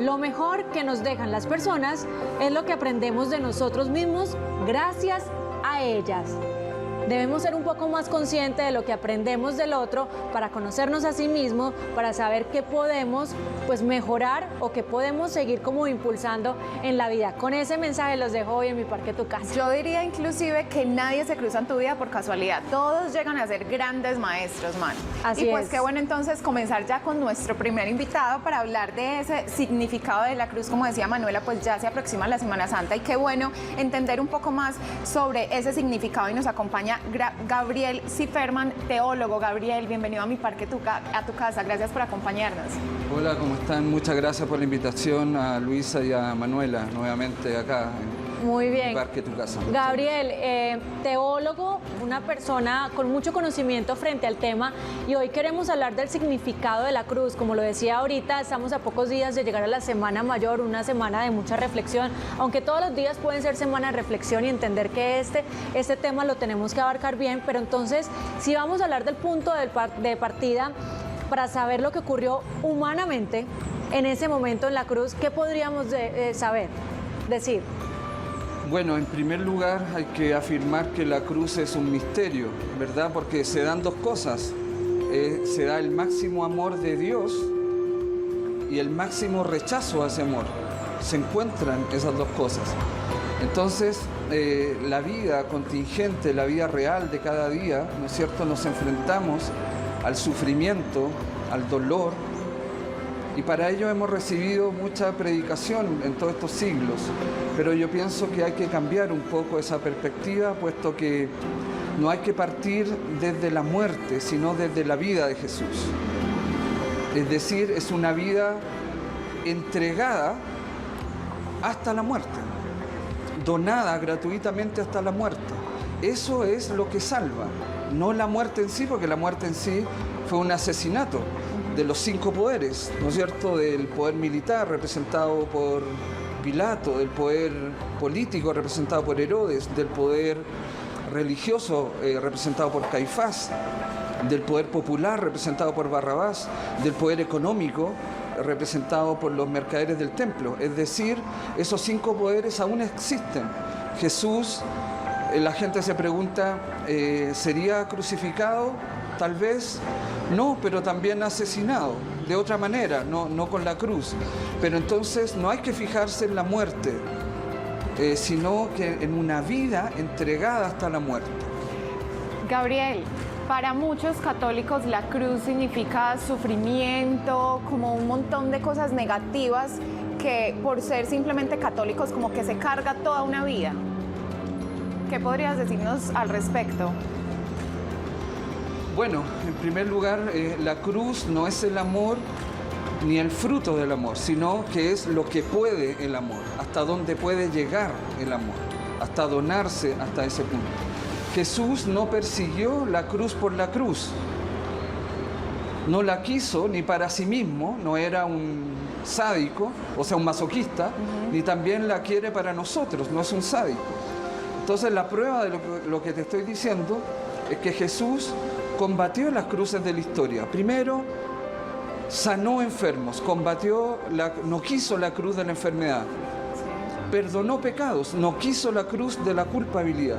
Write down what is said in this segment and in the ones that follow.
Lo mejor que nos dejan las personas es lo que aprendemos de nosotros mismos gracias a ellas. Debemos ser un poco más conscientes de lo que aprendemos del otro para conocernos a sí mismos, para saber qué podemos mejorar o qué podemos seguir como impulsando en la vida. Con ese mensaje los dejo hoy en Mi Parque Tu Casa. Yo diría inclusive que nadie se cruza en tu vida por casualidad. Todos llegan a ser grandes maestros, man. Así y pues es. qué bueno entonces comenzar ya con nuestro primer invitado para hablar de ese significado de la cruz. Como decía Manuela, pues ya se aproxima la Semana Santa y qué bueno entender un poco más sobre ese significado y nos acompaña Gabriel Siferman, teólogo. Gabriel, bienvenido a Mi Parque a tu Casa. Gracias por acompañarnos. Hola, ¿cómo están? Muchas gracias por la invitación a Luisa y a Manuela nuevamente acá en Muy bien. Mi Parque Tu Casa. Gabriel, teólogo, una persona con mucho conocimiento frente al tema, y hoy queremos hablar del significado de la cruz. Como lo decía ahorita, estamos a pocos días de llegar a la Semana Mayor, una semana de mucha reflexión, aunque todos los días pueden ser semana de reflexión y entender que este tema lo tenemos que abarcar bien, pero entonces si vamos a hablar del punto de partida para saber lo que ocurrió humanamente en ese momento en la cruz, ¿qué podríamos decir? Bueno, en primer lugar hay que afirmar que la cruz es un misterio, ¿verdad? Porque se dan dos cosas. Se da el máximo amor de Dios y el máximo rechazo a ese amor. Se encuentran esas dos cosas. Entonces, la vida contingente, la vida real de cada día, ¿no es cierto?, nos enfrentamos al sufrimiento, al dolor, y para ello hemos recibido mucha predicación en todos estos siglos. Pero yo pienso que hay que cambiar un poco esa perspectiva, puesto que no hay que partir desde la muerte, sino desde la vida de Jesús. Es decir, es una vida entregada hasta la muerte, donada gratuitamente hasta la muerte. Eso es lo que salva, no la muerte en sí, porque la muerte en sí fue un asesinato de los 5 poderes, ¿no es cierto?, del poder militar representado por Pilato, del poder político representado por Herodes, del poder religioso representado por Caifás, del poder popular representado por Barrabás, del poder económico representado por los mercaderes del templo. Es decir, esos 5 poderes aún existen. Jesús, la gente se pregunta, ¿sería crucificado? Tal vez no, pero también asesinado, de otra manera, no con la cruz. Pero entonces no hay que fijarse en la muerte, sino que en una vida entregada hasta la muerte. Gabriel, para muchos católicos la cruz significa sufrimiento, como un montón de cosas negativas que por ser simplemente católicos como que se carga toda una vida. ¿Qué podrías decirnos al respecto? Bueno, en primer lugar, la cruz no es el amor ni el fruto del amor, sino que es lo que puede el amor, hasta dónde puede llegar el amor, hasta donarse hasta ese punto. Jesús no persiguió la cruz por la cruz, no la quiso ni para sí mismo, no era un sádico, o sea, un masoquista, ni también la quiere para nosotros, no es un sádico. Entonces la prueba de lo que te estoy diciendo es que Jesús combatió las cruces de la historia. Primero, sanó enfermos, no quiso la cruz de la enfermedad. Perdonó pecados, no quiso la cruz de la culpabilidad.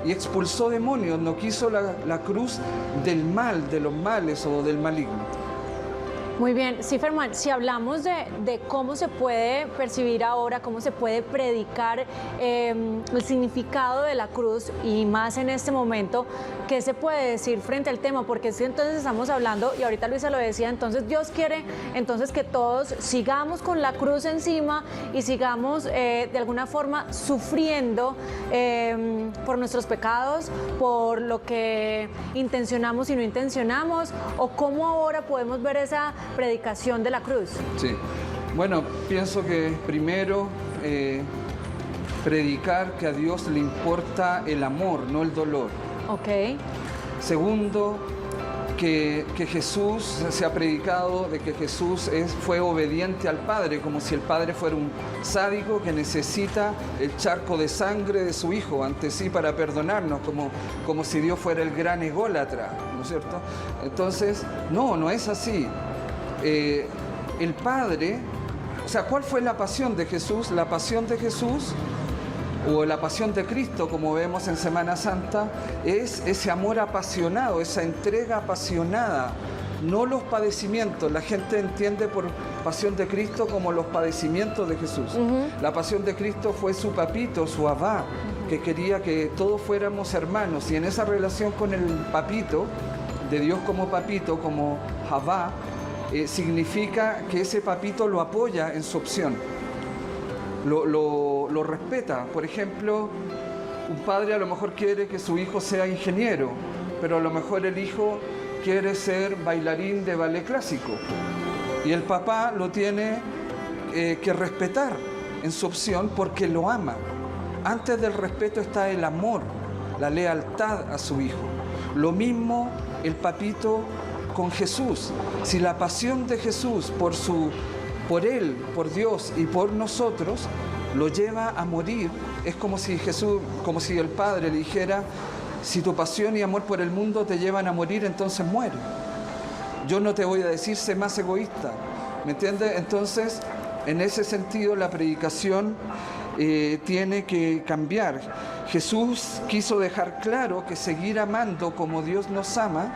Y expulsó demonios, no quiso la cruz del mal, de los males o del maligno. Muy bien, Siferman, si hablamos de cómo se puede percibir ahora, cómo se puede predicar el significado de la cruz y más en este momento, ¿qué se puede decir frente al tema? Porque si entonces estamos hablando, y ahorita Luisa lo decía, entonces Dios quiere entonces que todos sigamos con la cruz encima y sigamos de alguna forma sufriendo por nuestros pecados, por lo que intencionamos y no intencionamos, o cómo ahora podemos ver esa predicación de la cruz. Sí, bueno, pienso que primero predicar que a Dios le importa el amor, no el dolor. Ok. Segundo, que Jesús, se ha predicado de que Jesús fue obediente al Padre, como si el Padre fuera un sádico que necesita el charco de sangre de su Hijo ante sí para perdonarnos, como si Dios fuera el gran ególatra, ¿no es cierto? Entonces, no es así. El Padre O sea, ¿cuál fue la pasión de Jesús? La pasión de Jesús, o la pasión de Cristo, como vemos en Semana Santa, es ese amor apasionado, esa entrega apasionada, no los padecimientos. La gente entiende por pasión de Cristo como los padecimientos de Jesús. La pasión de Cristo fue su papito, su abá, que quería que todos fuéramos hermanos, y en esa relación con el papito, de Dios como papito, como Abá, significa que ese papito lo apoya en su opción, lo respeta. Por ejemplo, un padre a lo mejor quiere que su hijo sea ingeniero, pero a lo mejor el hijo quiere ser bailarín de ballet clásico, y el papá lo tiene que respetar en su opción porque lo ama. Antes del respeto está el amor, la lealtad a su hijo. Lo mismo el papito con Jesús. Si la pasión de Jesús por Él, por Dios y por nosotros, lo lleva a morir, es como si el Padre le dijera: si tu pasión y amor por el mundo te llevan a morir, entonces muere. Yo no te voy a decir sé más egoísta, ¿me entiendes? Entonces, en ese sentido, la predicación tiene que cambiar. Jesús quiso dejar claro que seguir amando como Dios nos ama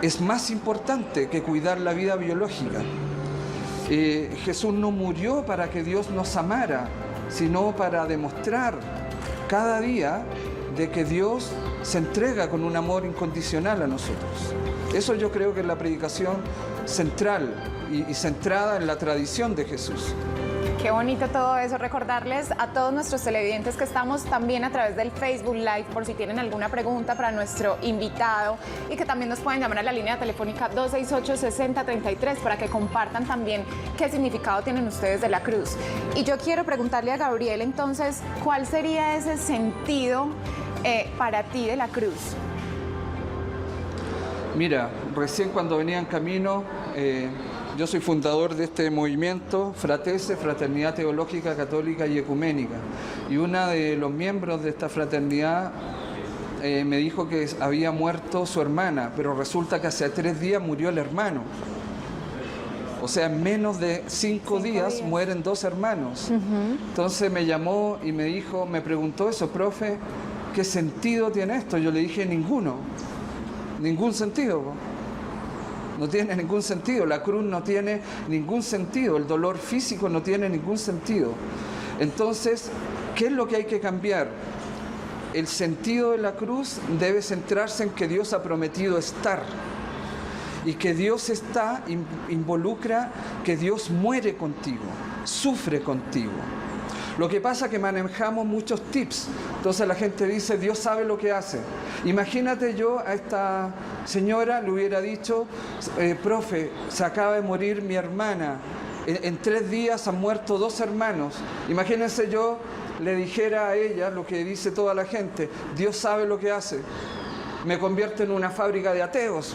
es más importante que cuidar la vida biológica. Jesús no murió para que Dios nos amara, sino para demostrar cada día de que Dios se entrega con un amor incondicional a nosotros. Eso yo creo que es la predicación central y centrada en la tradición de Jesús. Qué bonito todo eso. Recordarles a todos nuestros televidentes que estamos también a través del Facebook Live por si tienen alguna pregunta para nuestro invitado, y que también nos pueden llamar a la línea telefónica 268-6033 para que compartan también qué significado tienen ustedes de la cruz. Y yo quiero preguntarle a Gabriel entonces, ¿cuál sería ese sentido para ti de la cruz? Mira, recién cuando venía en camino, yo soy fundador de este movimiento, Fratese, Fraternidad Teológica Católica y Ecuménica. Y una de los miembros de esta fraternidad me dijo que había muerto su hermana, pero resulta que hace 3 días murió el hermano. O sea, en menos de 5 días mueren 2 hermanos. Entonces me llamó y me preguntó eso: profe, ¿qué sentido tiene esto? Yo le dije: ninguno, ningún sentido. No tiene ningún sentido, la cruz no tiene ningún sentido, el dolor físico no tiene ningún sentido. Entonces, ¿qué es lo que hay que cambiar? El sentido de la cruz debe centrarse en que Dios ha prometido estar, y que Dios está, involucra que Dios muere contigo, sufre contigo. Lo que pasa es que manejamos muchos tips. Entonces la gente dice: Dios sabe lo que hace. Imagínate, yo a esta señora le hubiera dicho: profe, se acaba de morir mi hermana, en 3 días han muerto 2 hermanos. Imagínense, yo le dijera a ella lo que dice toda la gente: Dios sabe lo que hace. Me convierte en una fábrica de ateos.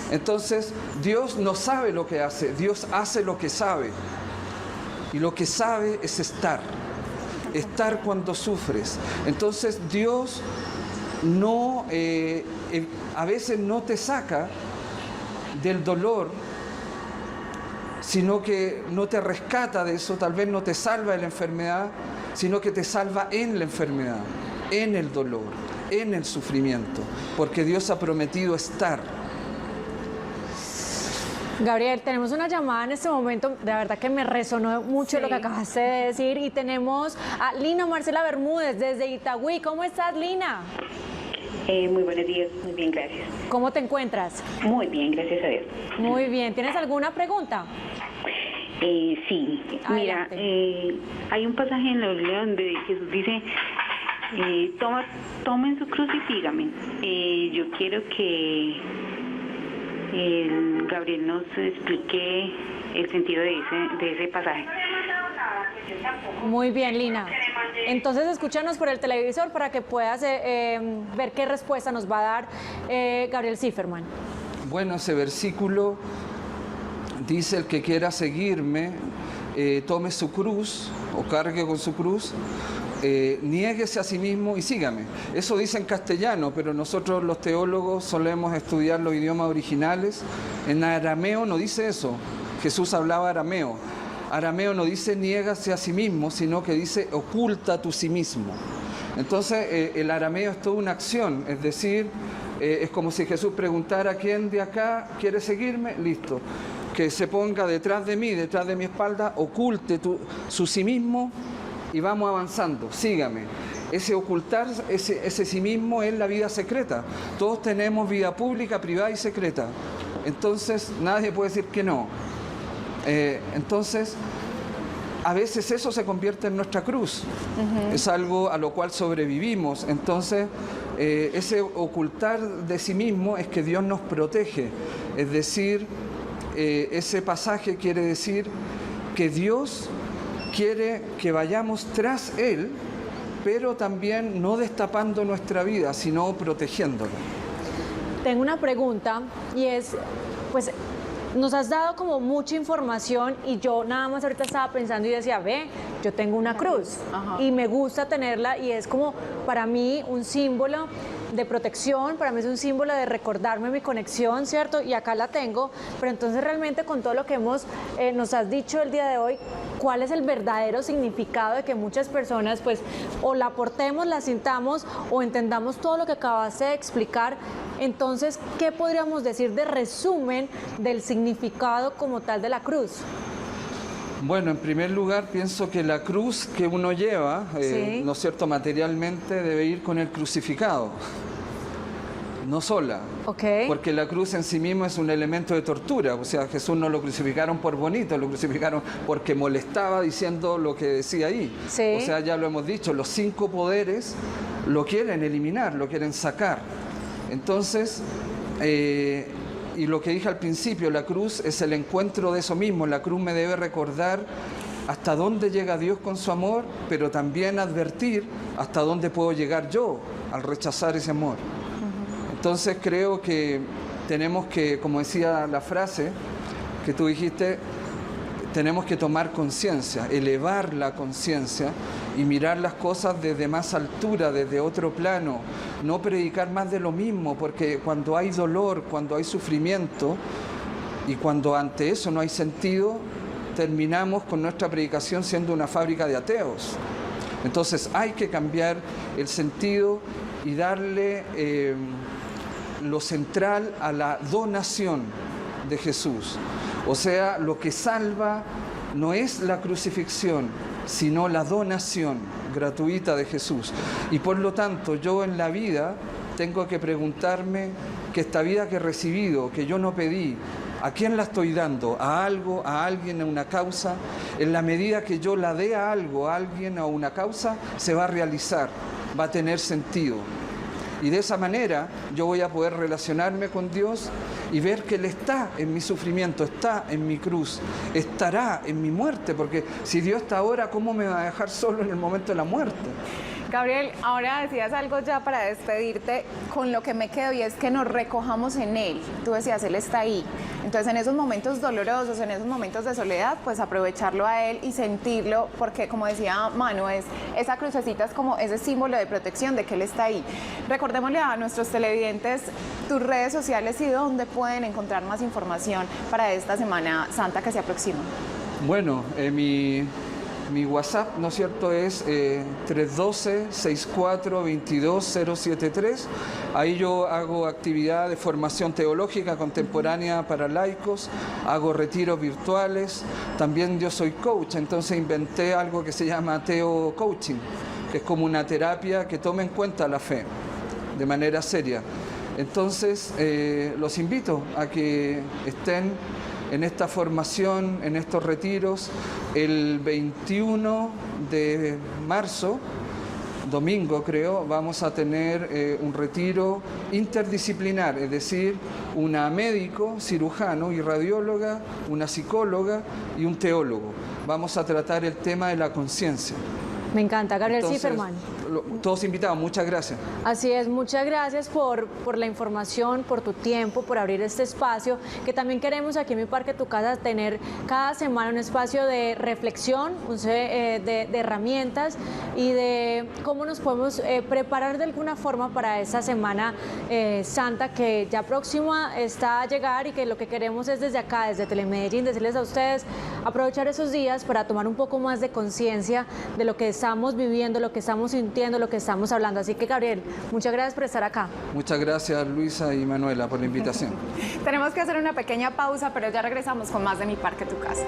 Entonces, Dios no sabe lo que hace, Dios hace lo que sabe. Y lo que sabe es estar cuando sufres. Entonces Dios no, a veces no te saca del dolor, sino que no te rescata de eso, tal vez no te salva de la enfermedad, sino que te salva en la enfermedad, en el dolor, en el sufrimiento, porque Dios ha prometido estar. Gabriel, tenemos una llamada en este momento, de verdad que me resonó mucho lo que acabaste de decir, y tenemos a Lina Marcela Bermúdez desde Itagüí. ¿Cómo estás, Lina? Muy buenos días, muy bien, gracias. ¿Cómo te encuentras? Muy bien, gracias a Dios. Muy bien, ¿tienes alguna pregunta? Sí, mira, hay un pasaje en la Biblia donde Jesús dice: tomen su cruz y síganme. Yo quiero que Gabriel nos explique el sentido de ese pasaje. Muy bien, Lina. Entonces escúchanos por el televisor para que puedas ver qué respuesta nos va a dar Gabriel Zifferman. Bueno, ese versículo dice: el que quiera seguirme, tome su cruz o cargue con su cruz, niéguese a sí mismo y sígame. Eso dice en castellano, pero nosotros los teólogos solemos estudiar los idiomas originales. En arameo no dice eso. Jesús hablaba arameo. arameo no dice niégase a sí mismo, sino que dice oculta tu sí mismo. Entonces, el arameo es toda una acción, es decir, es como si Jesús preguntara: ¿quién de acá quiere seguirme? Listo. Que se ponga detrás de mí, detrás de mi espalda, oculte su sí mismo y vamos avanzando, sígame. Ese ocultar, ese sí mismo es la vida secreta. Todos tenemos vida pública, privada y secreta. Entonces, nadie puede decir que no. Entonces, a veces eso se convierte en nuestra cruz. Es algo a lo cual sobrevivimos. Entonces, ese ocultar de sí mismo es que Dios nos protege. Es decir, ese pasaje quiere decir que Dios quiere que vayamos tras Él, pero también no destapando nuestra vida, sino protegiéndola. Tengo una pregunta y es, pues, nos has dado como mucha información y yo nada más ahorita estaba pensando y decía, ve, yo tengo una cruz y me gusta tenerla y es como para mí un símbolo de protección, para mí es un símbolo de recordarme mi conexión, ¿cierto? Y acá la tengo, pero entonces realmente con todo lo que nos has dicho el día de hoy, ¿cuál es el verdadero significado de que muchas personas pues o la portemos, la sintamos o entendamos todo lo que acabaste de explicar? Entonces, ¿qué podríamos decir de resumen del significado como tal de la cruz? Bueno, en primer lugar, pienso que la cruz que uno lleva, Sí. ¿no es cierto?, materialmente debe ir con el crucificado, no sola. Ok. Porque la cruz en sí mismo es un elemento de tortura. O sea, Jesús no lo crucificaron por bonito, lo crucificaron porque molestaba diciendo lo que decía ahí. Sí. O sea, ya lo hemos dicho, los 5 poderes lo quieren eliminar, lo quieren sacar. Entonces, y lo que dije al principio, la cruz es el encuentro de eso mismo. La cruz me debe recordar hasta dónde llega Dios con su amor, pero también advertir hasta dónde puedo llegar yo al rechazar ese amor. Entonces creo que tenemos que, como decía la frase que tú dijiste, tenemos que tomar conciencia, elevar la conciencia y mirar las cosas desde más altura, desde otro plano, no predicar más de lo mismo, porque cuando hay dolor, cuando hay sufrimiento y cuando ante eso no hay sentido, terminamos con nuestra predicación siendo una fábrica de ateos. Entonces hay que cambiar el sentido y darle lo central a la donación de Jesús. O sea, lo que salva no es la crucifixión, sino la donación gratuita de Jesús. Y por lo tanto, yo en la vida tengo que preguntarme que esta vida que he recibido, que yo no pedí, ¿a quién la estoy dando? ¿A algo, a alguien, a una causa? En la medida que yo la dé a algo, a alguien, a una causa, se va a realizar, va a tener sentido. Y de esa manera yo voy a poder relacionarme con Dios y ver que Él está en mi sufrimiento, está en mi cruz, estará en mi muerte, porque si Dios está ahora, ¿cómo me va a dejar solo en el momento de la muerte? Gabriel, ahora decías algo ya para despedirte, con lo que me quedo, y es que nos recojamos en Él. Tú decías, Él está ahí. Entonces, en esos momentos dolorosos, en esos momentos de soledad, pues aprovecharlo a Él y sentirlo, porque como decía Manu, esa crucecita es como ese símbolo de protección de que Él está ahí. Recordémosle a nuestros televidentes tus redes sociales y dónde pueden encontrar más información para esta Semana Santa que se aproxima. Bueno, mi WhatsApp, ¿no es cierto?, es 312-6422-073. Ahí yo hago actividad de formación teológica contemporánea para laicos, hago retiros virtuales. También yo soy coach, entonces inventé algo que se llama Teo Coaching, que es como una terapia que toma en cuenta la fe de manera seria. Entonces, los invito a que estén en esta formación, en estos retiros. El 21 de marzo, domingo creo, vamos a tener un retiro interdisciplinar, es decir, una médico, cirujano y radióloga, una psicóloga y un teólogo. Vamos a tratar el tema de la conciencia. Me encanta, Gabriel Entonces, Siferman. todos invitados. Muchas gracias. Así es, muchas gracias por la información, por tu tiempo, por abrir este espacio, que también queremos aquí en Mi Parque Tu Casa tener cada semana un espacio de reflexión, de herramientas y de cómo nos podemos preparar de alguna forma para esta Semana Santa que ya próxima está a llegar, y que lo que queremos es desde acá, desde Telemedellín, decirles a ustedes, aprovechar esos días para tomar un poco más de conciencia de lo que estamos viviendo, lo que estamos sintiendo, lo que estamos hablando. Así que, Gabriel, muchas gracias por estar acá. Muchas gracias, Luisa y Manuela, por la invitación. Tenemos que hacer una pequeña pausa, pero ya regresamos con más de Mi Parque Tu Casa.